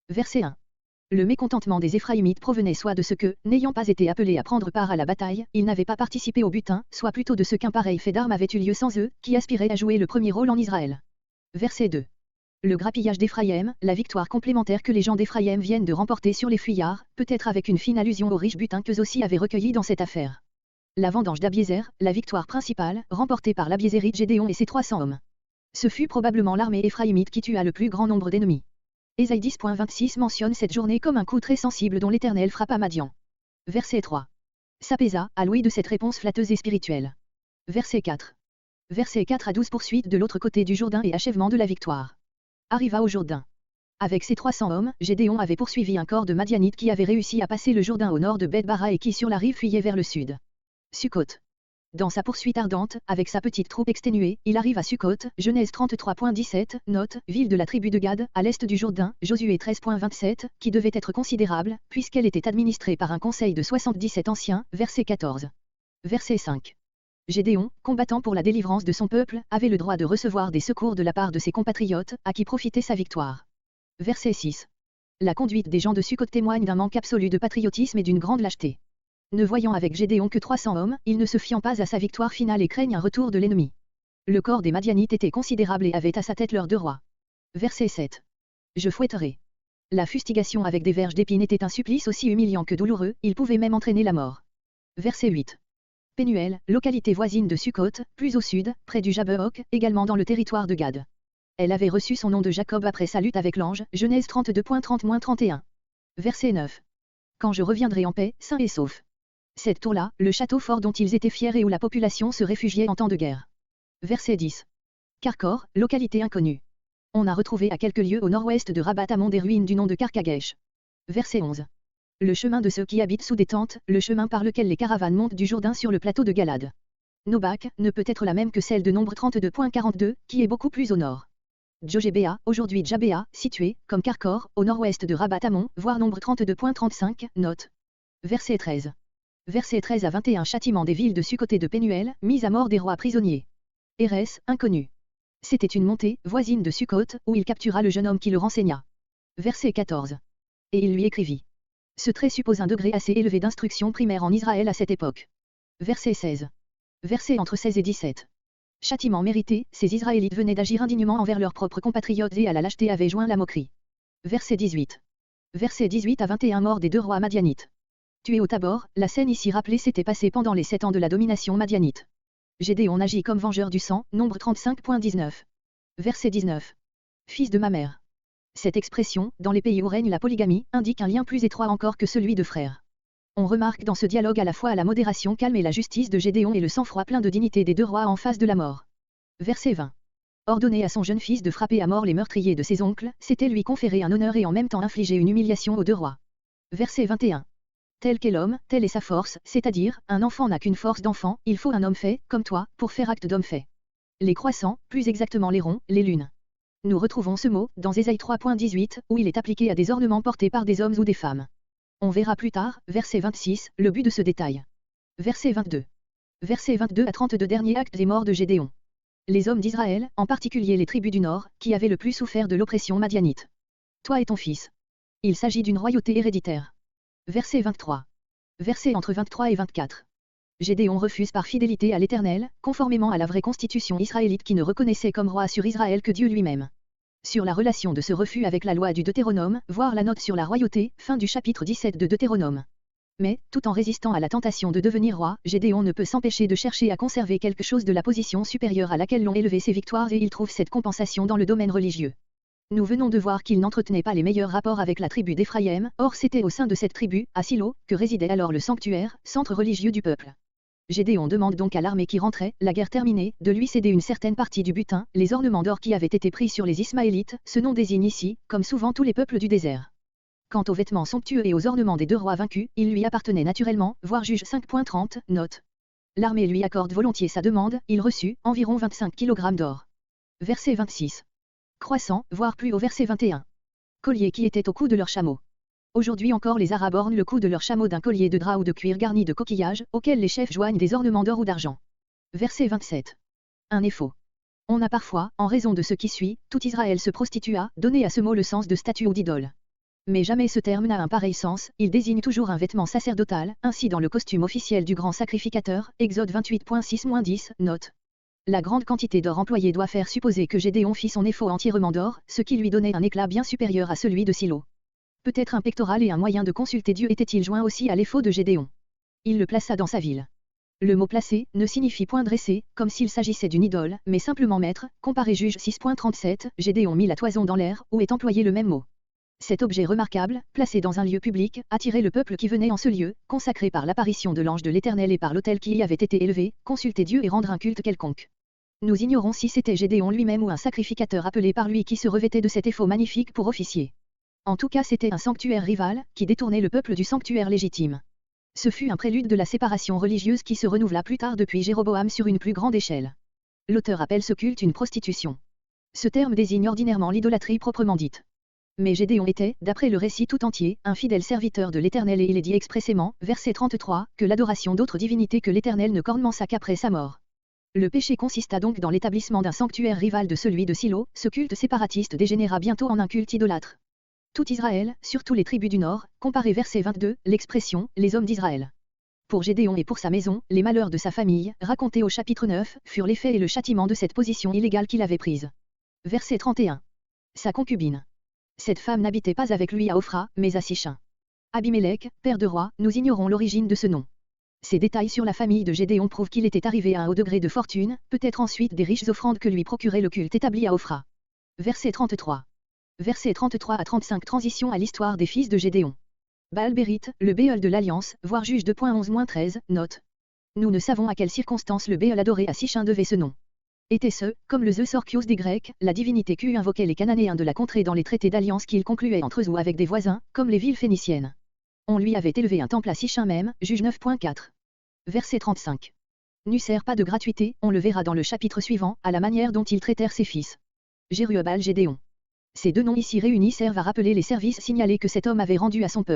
Verset 1. Le mécontentement des Éphraïmites provenait soit de ce que, n'ayant pas été appelés à prendre part à la bataille, ils n'avaient pas participé au butin, soit plutôt de ce qu'un pareil fait d'armes avait eu lieu sans eux, qui aspiraient à jouer le premier rôle en Israël. Verset 2. Le grappillage d'Éphraïm, la victoire complémentaire que les gens d'Éphraïm viennent de remporter sur les fuyards, peut-être avec une fine allusion au riche butin qu'eux aussi avaient recueilli dans cette affaire. La vendange d'Abiézer, la victoire principale, remportée par l'Abiézérite Gédéon et ses 300 hommes. Ce fut probablement l'armée éphraïmite qui tua le plus grand nombre d'ennemis. Ésaïe 10.26 mentionne cette journée comme un coup très sensible dont l'Éternel frappa Madian. Verset 3. S'apaisa, à l'ouïe de cette réponse flatteuse et spirituelle. Verset 4. Verset 4 à 12 poursuite de l'autre côté du Jourdain et achèvement de la victoire. Arriva au Jourdain. Avec ses 300 hommes, Gédéon avait poursuivi un corps de Madianites qui avait réussi à passer le Jourdain au nord de Beth-Bara et qui sur la rive fuyait vers le sud. Sukkot. Dans sa poursuite ardente, avec sa petite troupe exténuée, il arrive à Sukkot, Genèse 33.17, note, ville de la tribu de Gad, à l'est du Jourdain, Josué 13.27, qui devait être considérable, puisqu'elle était administrée par un conseil de 77 anciens, verset 14. Verset 5. Gédéon, combattant pour la délivrance de son peuple, avait le droit de recevoir des secours de la part de ses compatriotes, à qui profitait sa victoire. Verset 6. La conduite des gens de Sukkot témoigne d'un manque absolu de patriotisme et d'une grande lâcheté. Ne voyant avec Gédéon que 300 hommes, ils ne se fiant pas à sa victoire finale et craignent un retour de l'ennemi. Le corps des Madianites était considérable et avait à sa tête leurs 2 rois. Verset 7. Je fouetterai. La fustigation avec des verges d'épines était un supplice aussi humiliant que douloureux, il pouvait même entraîner la mort. Verset 8. Pénuel, localité voisine de Sukkot, plus au sud, près du Jabbeok, également dans le territoire de Gad. Elle avait reçu son nom de Jacob après sa lutte avec l'ange, Genèse 32.30-31. Verset 9. Quand je reviendrai en paix, sain et sauf. Cette tour-là, le château fort dont ils étaient fiers et où la population se réfugiait en temps de guerre. Verset 10. Karkor, localité inconnue. On a retrouvé à quelques lieues au nord-ouest de Rabat-Amon des ruines du nom de Karkagesh. Verset 11. Le chemin de ceux qui habitent sous des tentes, le chemin par lequel les caravanes montent du Jourdain sur le plateau de Galad. Nobak, ne peut être la même que celle de Nombre 32.42, qui est beaucoup plus au nord. Djogébéa, aujourd'hui Djabéa, situé, comme Karkor, au nord-ouest de Rabat-Amon, voire Nombre 32.35, note. Verset 13. Verset 13 à 21 châtiment des villes de Sukkot et de Pénuel, mise à mort des rois prisonniers. Érès, inconnu. C'était une montée, voisine de Sukkot, où il captura le jeune homme qui le renseigna. Verset 14. Et il lui écrivit. Ce trait suppose un degré assez élevé d'instruction primaire en Israël à cette époque. Verset 16. Verset entre 16 et 17. Châtiment mérité, ces Israélites venaient d'agir indignement envers leurs propres compatriotes et à la lâcheté avaient joint la moquerie. Verset 18. Verset 18 à 21 mort des 2 rois madianites. Tués au Tabor, la scène ici rappelée s'était passée pendant les 7 ans de la domination madianite. Gédéon agit comme vengeur du sang, Nombre 35.19. Verset 19. Fils de ma mère. Cette expression, dans les pays où règne la polygamie, indique un lien plus étroit encore que celui de frères. On remarque dans ce dialogue à la fois la modération calme et la justice de Gédéon et le sang-froid plein de dignité des 2 rois en face de la mort. Verset 20. Ordonner à son jeune fils de frapper à mort les meurtriers de ses oncles, c'était lui conférer un honneur et en même temps infliger une humiliation aux 2 rois. Verset 21. Tel qu'est l'homme, telle est sa force, c'est-à-dire, un enfant n'a qu'une force d'enfant, il faut un homme fait, comme toi, pour faire acte d'homme fait. Les croissants, plus exactement les ronds, les lunes. Nous retrouvons ce mot, dans Ésaïe 3.18, où il est appliqué à des ornements portés par des hommes ou des femmes. On verra plus tard, verset 26, le but de ce détail. Verset 22. Verset 22 à 32 dernier acte des morts de Gédéon. Les hommes d'Israël, en particulier les tribus du Nord, qui avaient le plus souffert de l'oppression madianite. Toi et ton fils. Il s'agit d'une royauté héréditaire. Verset 23. Verset entre 23 et 24. Gédéon refuse par fidélité à l'Éternel, conformément à la vraie constitution israélite qui ne reconnaissait comme roi sur Israël que Dieu lui-même. Sur la relation de ce refus avec la loi du Deutéronome, voir la note sur la royauté, fin du chapitre 17 de Deutéronome. Mais, tout en résistant à la tentation de devenir roi, Gédéon ne peut s'empêcher de chercher à conserver quelque chose de la position supérieure à laquelle l'ont élevé ses victoires et il trouve cette compensation dans le domaine religieux. Nous venons de voir qu'il n'entretenait pas les meilleurs rapports avec la tribu d'Éphraïm, or c'était au sein de cette tribu, à Silo, que résidait alors le sanctuaire, centre religieux du peuple. Gédéon demande donc à l'armée qui rentrait, la guerre terminée, de lui céder une certaine partie du butin, les ornements d'or qui avaient été pris sur les Ismaélites, ce nom désigne ici, comme souvent tous les peuples du désert. Quant aux vêtements somptueux et aux ornements des 2 rois vaincus, ils lui appartenaient naturellement, voir Juge 5.30, note. L'armée lui accorde volontiers sa demande, il reçut, environ 25 kg d'or. Verset 26. Croissant, voire plus au verset 21. Collier qui était au cou de leur chameau. Aujourd'hui encore les Arabes ornent le cou de leur chameau d'un collier de drap ou de cuir garni de coquillages, auquel les chefs joignent des ornements d'or ou d'argent. Verset 27. Un éphod. On a parfois, en raison de ce qui suit, tout Israël se prostitua, donné à ce mot le sens de statue ou d'idole. Mais jamais ce terme n'a un pareil sens, il désigne toujours un vêtement sacerdotal, ainsi dans le costume officiel du grand sacrificateur, Exode 28.6-10, note. La grande quantité d'or employée doit faire supposer que Gédéon fit son éphod entièrement d'or, ce qui lui donnait un éclat bien supérieur à celui de Silo. Peut-être un pectoral et un moyen de consulter Dieu étaient-ils joints aussi à l'éphod de Gédéon. Il le plaça dans sa ville. Le mot placé ne signifie point dressé, comme s'il s'agissait d'une idole, mais simplement mettre, comparé Juge 6.37, Gédéon mit la toison dans l'air, où est employé le même mot. Cet objet remarquable, placé dans un lieu public, attirait le peuple qui venait en ce lieu, consacré par l'apparition de l'ange de l'Éternel et par l'autel qui y avait été élevé, consulter Dieu et rendre un culte quelconque. Nous ignorons si c'était Gédéon lui-même ou un sacrificateur appelé par lui qui se revêtait de cet éphod magnifique pour officier. En tout cas c'était un sanctuaire rival, qui détournait le peuple du sanctuaire légitime. Ce fut un prélude de la séparation religieuse qui se renouvela plus tard depuis Jéroboam sur une plus grande échelle. L'auteur appelle ce culte une prostitution. Ce terme désigne ordinairement l'idolâtrie proprement dite. Mais Gédéon était, d'après le récit tout entier, un fidèle serviteur de l'Éternel et il est dit expressément, verset 33, que l'adoration d'autres divinités que l'Éternel ne commença qu'après sa mort. Le péché consista donc dans l'établissement d'un sanctuaire rival de celui de Silo, ce culte séparatiste dégénéra bientôt en un culte idolâtre. Tout Israël, surtout les tribus du Nord, comparez verset 22, l'expression, les hommes d'Israël. Pour Gédéon et pour sa maison, les malheurs de sa famille, racontés au chapitre 9, furent l'effet et le châtiment de cette position illégale qu'il avait prise. Verset 31. Sa concubine. Cette femme n'habitait pas avec lui à Ophra, mais à Sichin. Abimélec, père de roi, nous ignorons l'origine de ce nom. Ces détails sur la famille de Gédéon prouvent qu'il était arrivé à un haut degré de fortune, peut-être ensuite des riches offrandes que lui procurait le culte établi à Ophra. Verset 33. Versets 33 à 35. Transition à l'histoire des fils de Gédéon. Baal-Bérite, le Béol de l'Alliance, voire Juge 2.11-13, note. Nous ne savons à quelles circonstances le Béol adoré à Sichin devait ce nom. Était-ce, comme le Zeus Orchios des Grecs, la divinité qu'eût invoquait les Cananéens de la contrée dans les traités d'alliance qu'ils concluaient entre eux ou avec des voisins, comme les villes phéniciennes. On lui avait élevé un temple à Sichin même, Juge 9.4. Verset 35. N'eut pas de gratuité, on le verra dans le chapitre suivant, à la manière dont ils traitèrent ses fils. Jérubbal Gédéon. Ces deux noms ici réunis servent à rappeler les services signalés que cet homme avait rendus à son peuple.